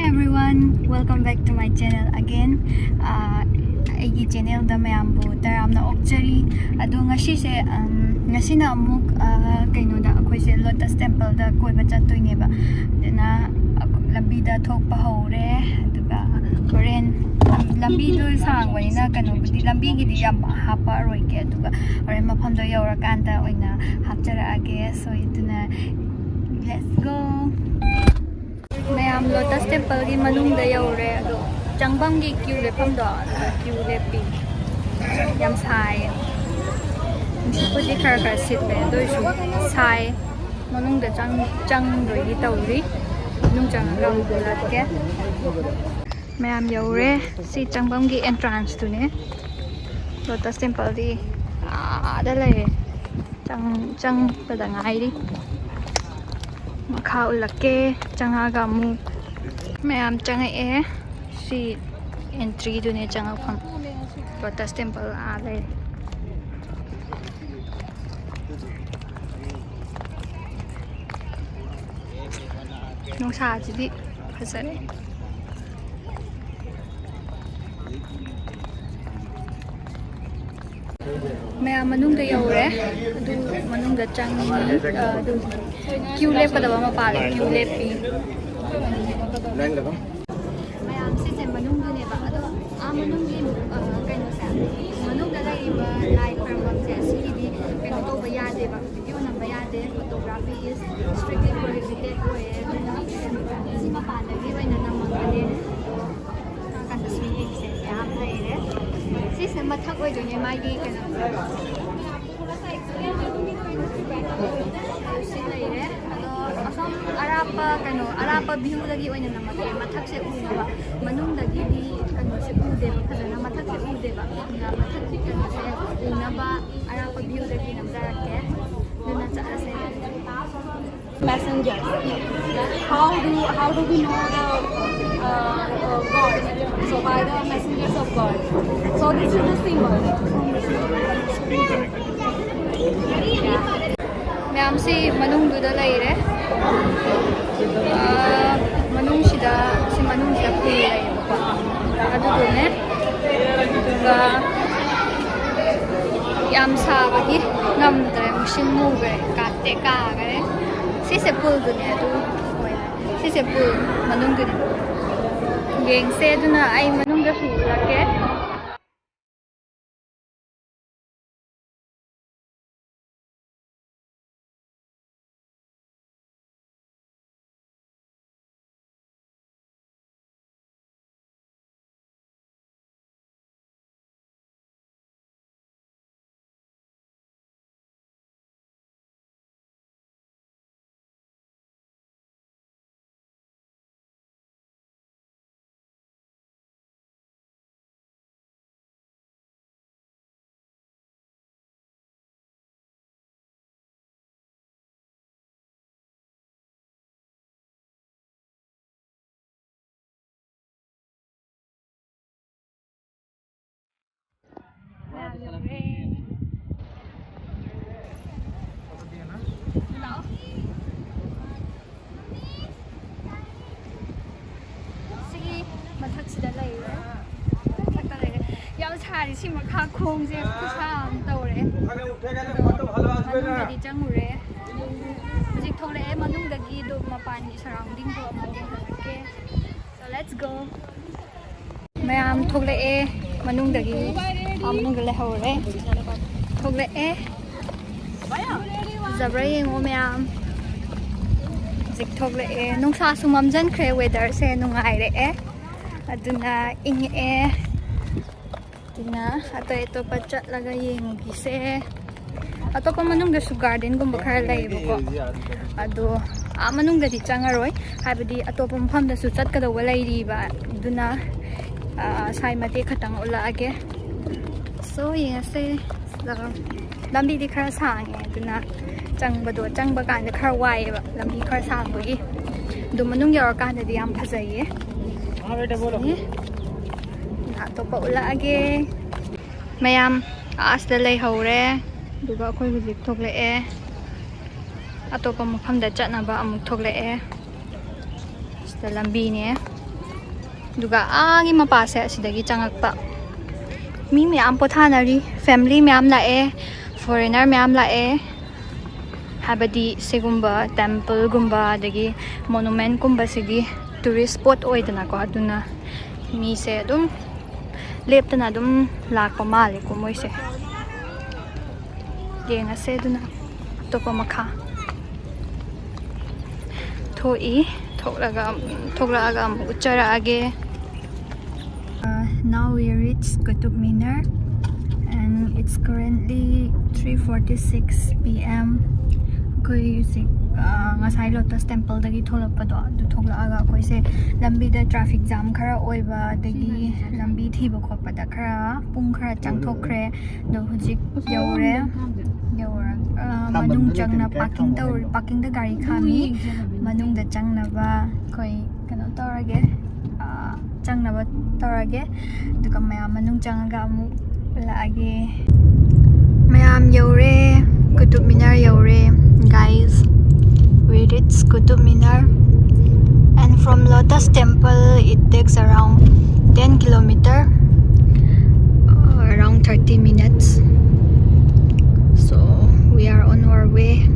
everyone, welcome back to my channel again. Aigi channel da mayam bu taramna okchari adu ngasi se ngasi na amuk kaino da akhoi se Lotus temple da koi ba chatoi ne ba dena lambi da thokpa hore aduga korean lambi do sang wai na kano budi lambi gi di yam hapa roi ke aduga ore mafam do yora kan da oina hapchara age so ituna let's go. Mayam Lotus temple gi manung da yore ado changbam gi queue le pham do queue le pi yam sai ko ji khar khar sit le doi su sai manung da chang roi gi tawri nung chang ram ko lat ke mayam yore si changbam gi entrance tu ne Lotus temple di da le chang pada ngai di makha ulake changaga mu mayam changae si entry du ne changapam Lotus temple ale nung sa jidi phasare mayam manung da yore adu manung da chang adu queue le padaba ma pale queue le pi mayam si se manung du ne ba ado manung gi kaino sa manung da lai ba lai permam se si di kaino to ba ya de ba video na ba ya de photography is strictly prohibited ko si ma pa da gi ba na nam ma de kan da swimming se ya play re si se ma thak oi do ne mai gi kaino arapa view lagi oina na mate mathak se unaba manung lagi di kanu se ude phadana mathak se ude ba na mathak se kanu se unaba arapa view lagi namdara ke duna cha ase messenger how do we know the god so by the messengers of god so this is the symbol mayam si manung du da lai re manung sida si manung sida pui lai ba adu du ne ba yam sa ba gi nam dre mushin mu ge ka te ka ge si se pul du ne du si se pul manung du ne geng se du na ai manung da su la ke si makha khong je khusam tawre manung di changure music thole manung da gi do mapan gi surrounding do amade ke so let's go mayam thole manung da gi manung le hore thole zabra yengo mayam music thole nung sa sumam jan khre weather se nungai re aduna ing tina ato ito pachat laga yung gise ato pa manung da su garden kung bakar lai ko ado manung da di changaroy habidi ato pa mpham da su chat ka da walai ri ba duna sai mate khatang ula age so yese lambi di khar sang duna changba do changba kan da khar wai ba lambi khar sang gi do manung yor kan da di am phajai atop ula age mayam asta lay hore duga khoi hujik thokle atop mafam da chatna ba amuk thokle sta lambi ne duga agi mapase asidagi changakpa mi myam pothanari family myam lae foreigner myam lae habadi segumba temple gumba dagi monument gumba sigi tourist spot oidana ko aduna mi se dum leptana dum lakpa male ko moise yenga se duna topa makha thoi thoklaga uchara age. Now we reached Qutab Minar and it's currently 3:46 p.m. koi usik ngasai Lotus temple dagi tholapado du thoklaga koi se lambi da traffic jam khara oiba dagi lambi thiba khopa da khara pung khara changthokre do hujik yaure manung changna parking da gari khami manung da changna ba koi kano torage changna ba torage duka mayam manung changaga amu laage mayam yaure Qutab Minar yaure guys. We reached Qutab Minar and from Lotus temple it takes around 10 kilometer, around 30 minutes. So we are on our way.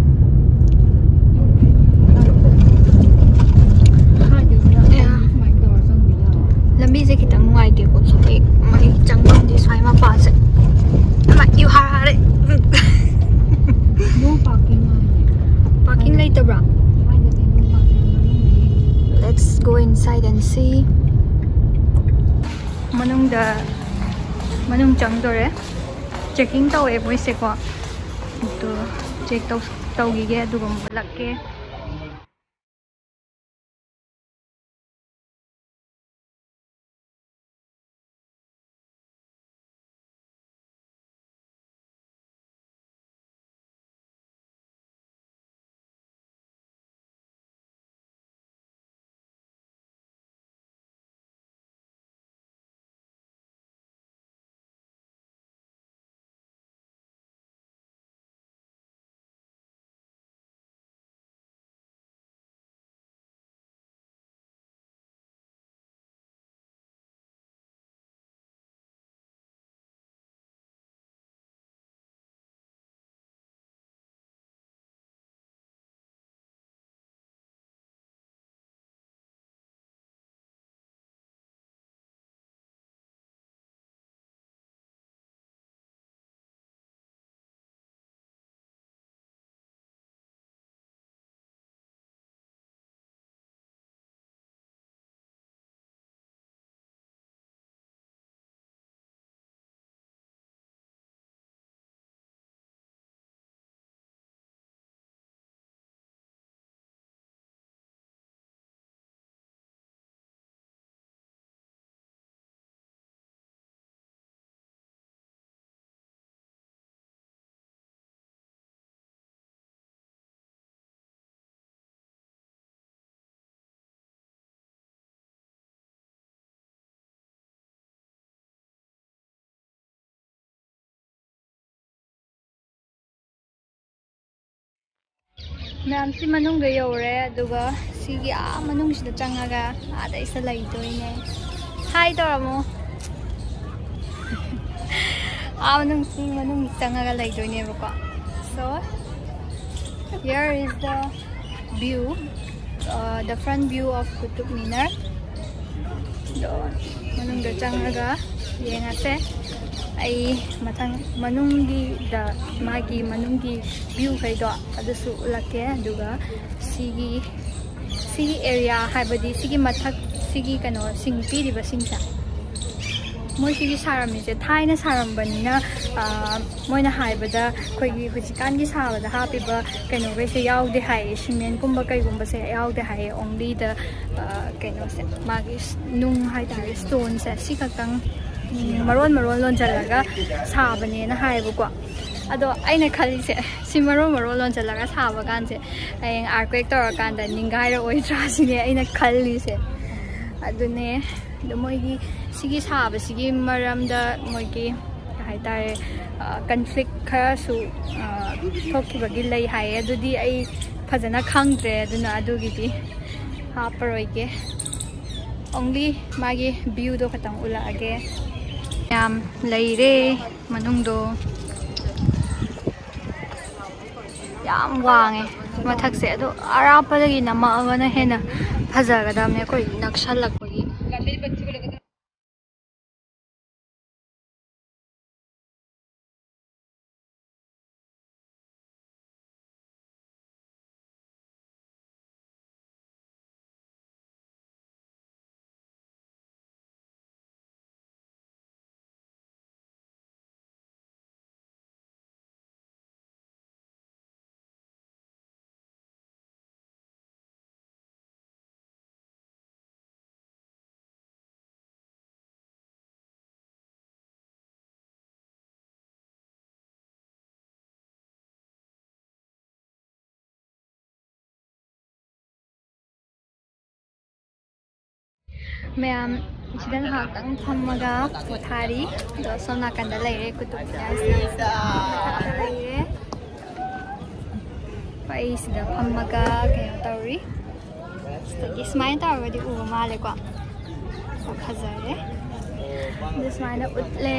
Lambi se kitang nuai de ko so mai changbang di sai ma pa se ma yu har no parking later bra. Let's go inside and see. Manung chang dore checking tau e boy se ko to check tau gi ge du gum lakke. Ma'am si manung ga yaure aduga sigi manung sida changaga ada isa laidoine. Hi toramo. manung changaga laidoine bako. So here is the view, the front view of Qutab Minar. Manung ga changaga yengase ai matang manunggi da magi manunggi view kaido adusu ulake aduga sigi area haibadi sigi mathak sigi kano singpi riba singsa moi sigi sarami je thaina sarambanina moina haibada khoigi hujikan gi sabada hapiba kano be se yaude hai cement kumba kai gumba se yaude hai only the kano se magi nung hai tare stone se sikakang maron lon jalaga sabane na haibuko ado aina khali se si maron lon jalaga saba kan se ayeng earthquake tor kan da ningai ro oi tra sine aina khali se adune do moigi sigi saba sigi maram da moigi hai tare conflict khara su thokki bagi lai hai adudi ai phajana khangdre aduna adugi di ha paroi ke only magi view do khatang ula age yam leire manungdo yam wange mathakse ado arapadagi namagana hena phajagadamne koi nakshallakpagi ma'am सिदा हातंग फम्मगा पोथारी दो सोना कंदा लेरे कुतुब मिनार लेरे पाई सिदा फम्मगा कयो तौरी सिदा smile तौरदी उबा माले को फजरे दिसमाइना उतले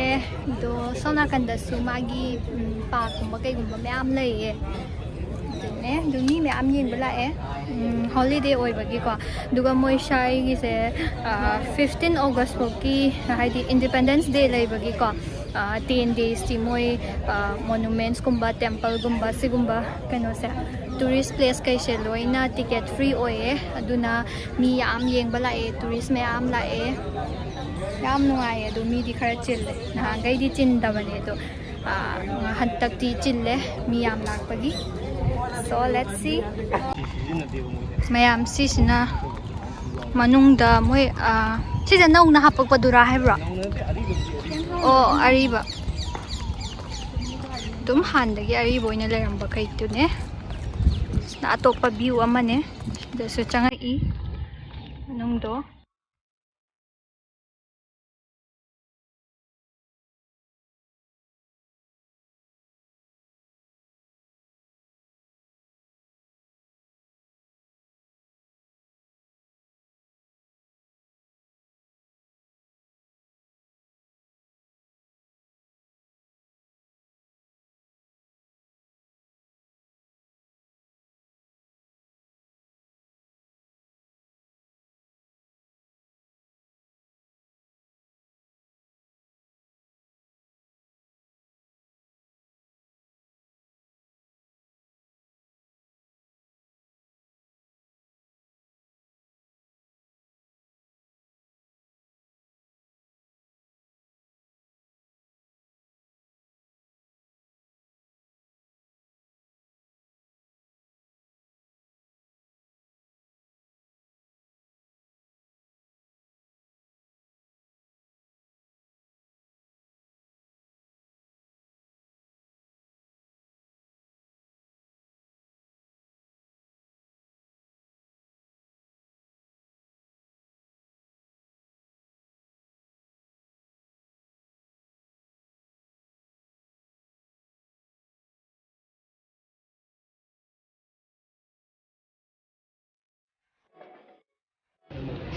दो सोना कंदा सु मागी पार्क गुम्बा कईगुम्बा मैम लेये ने दुनी मैम येंबा लाए holiday oibagi ko duga moi shai gi se 15 August ki haidi Independence Day laibagi ko 10 days ti moi monuments kumba temple gumba sigumba kano se tourist place kai se loina ticket free oye aduna mi yam yeng bala e tourist me am la e yam nungai adu mi di khara chille na gai di chin da bane to hantak ti chille mi yam lakpagi so let's see mayam sisina manungda moi sisa naung na hapagpadura haibra o ariba dum handagi ariba oina leramba kaitune na atopa view amane dasu changa I manungdo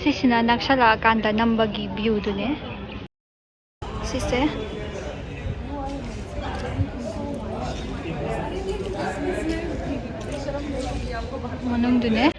sisina nakshala kanda nambagi view dune sise manung dune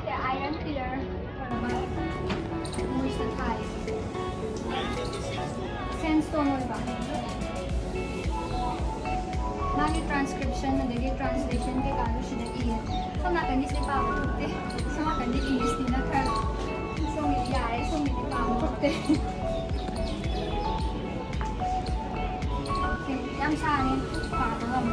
the iron pillar moist Thai sandstone oiba magi transcription adagi translation ke kaanu shida iye sama kani se pa thukte sama kani english ni na khar song ya ai song ni pa thukte yam sa ni pa ba ngam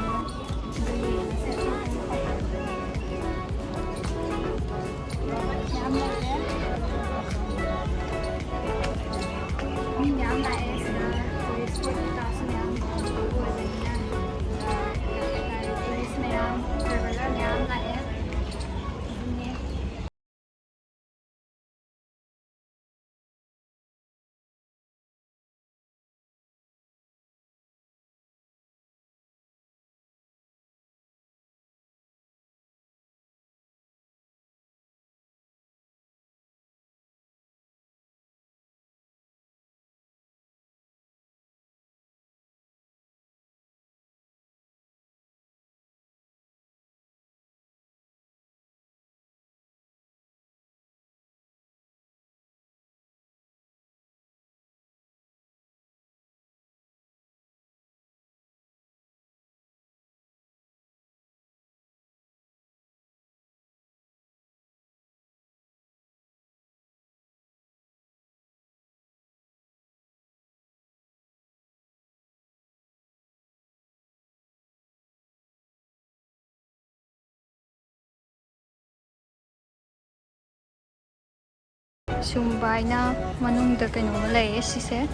Sumbayna manungda kainoma laye sise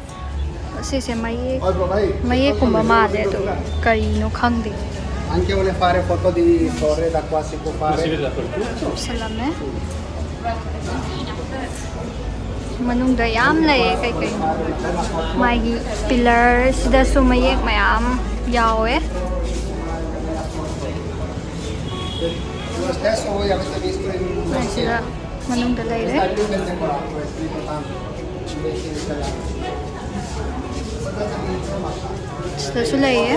sise mayek kumba male to karino khangde Anche vuole fare foto di torre da qua si può fare. salame manungda yam laye kai kai magi pillar sida su mayek mayam yawe Lo stesso voi avete visto in sida manungda laye sta più ben decorato, è scritto tanto invece in italiano. sida su laye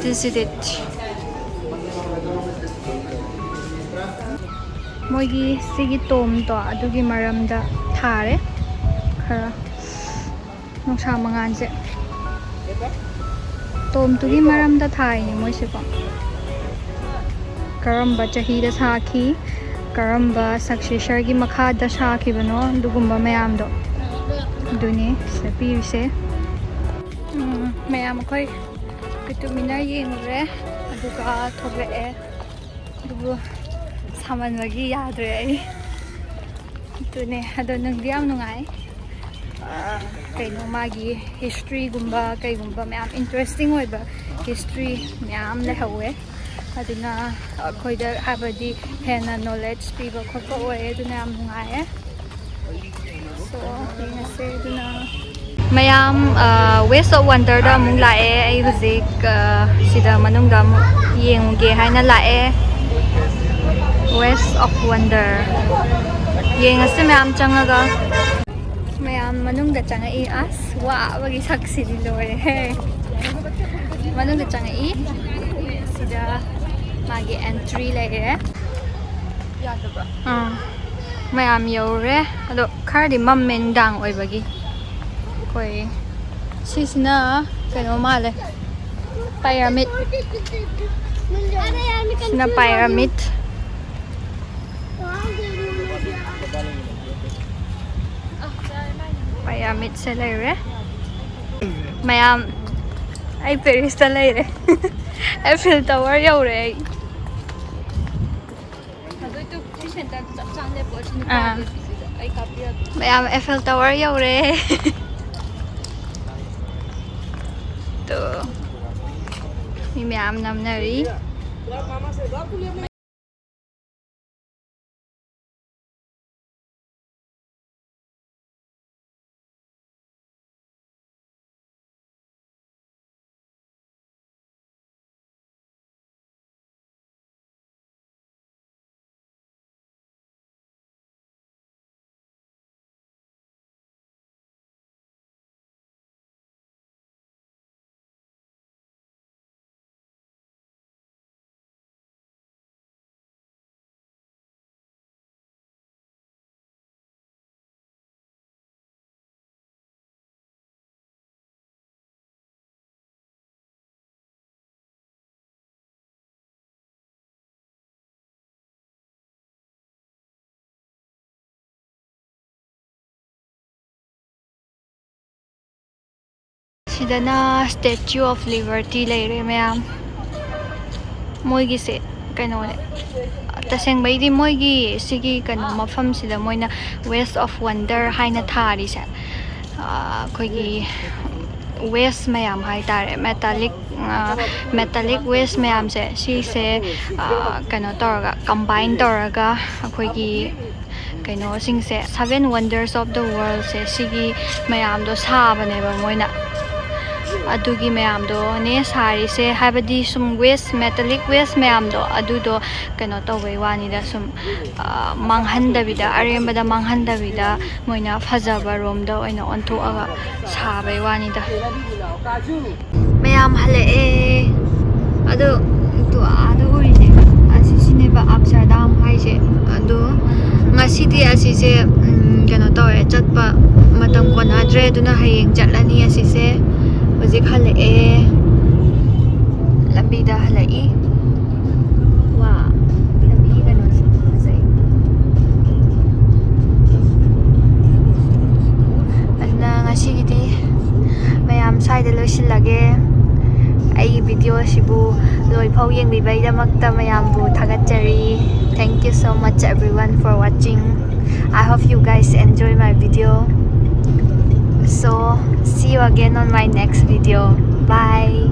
this is it moigi sigi tom to adugi maramda thare khara nungsa mangan se tom tugi maramda thai ni moi se pa karamba chahi da sakhi karamba successor gi makha da sakhi bano dugumba mayam do duni se pi se mayam koi Qutab Minar yengre aduga thobe dubu saman wagi yadre ai tune ado nang diam nungai kaino magi history gumba kai gumba mayam interesting oiba history mayam le hawe aduna khoida habadi hena knowledge piba khokko oe aduna am nungai so ina se aduna mayam west of wonder da mung lae ai huzik sida manung da yenguge haina lae west of wonder yengase mayam changaga mayam manung da changai as wa bagi saksi di lore he manung da changai sida magi entry lae yadaba mayam yore ado khari mammen dang oi bagi koi sisna kaino male pyramid sina pyramid pyramid se laire mayam ai Paris ta laire Eiffel Tower yaure ai mayam Eiffel Tower yaure to mi mayam namnari Sidana Statue of Liberty leire mayam. Moigi se kano ne. Taseng baidi moigi sigi kano mafam sida moina West of Wonder haina thari se. Koigi waste mayam hai tare metallic waste mayam se si se kano toraga combine toraga koigi kano sing se 7 wonders of the world se sigi mayam do sabane ba moina adugi mayam do ne sari se habadi sum waste metallic waste mayam do adudo kano tawai wani da sum manghandabida arembada manghandabida moina phajaba rom da oina onto aga sabai wani da mayam hale e adu to adu urine asisine ba Amsterdam haise adu ngasidi asise kano tawe chatpa matam konadre duna hayeng chatlani asise Uzik hale e Lambida hale e Wow Lambi ganun Masay Adna nga sigiti Mayam sayda lo silage Ay video sibu Loy pao yung bibay da magta mayam bu Tagatjari. Thank you so much everyone for watching. I hope you guys enjoy my video. So, see you again on my next video. Bye!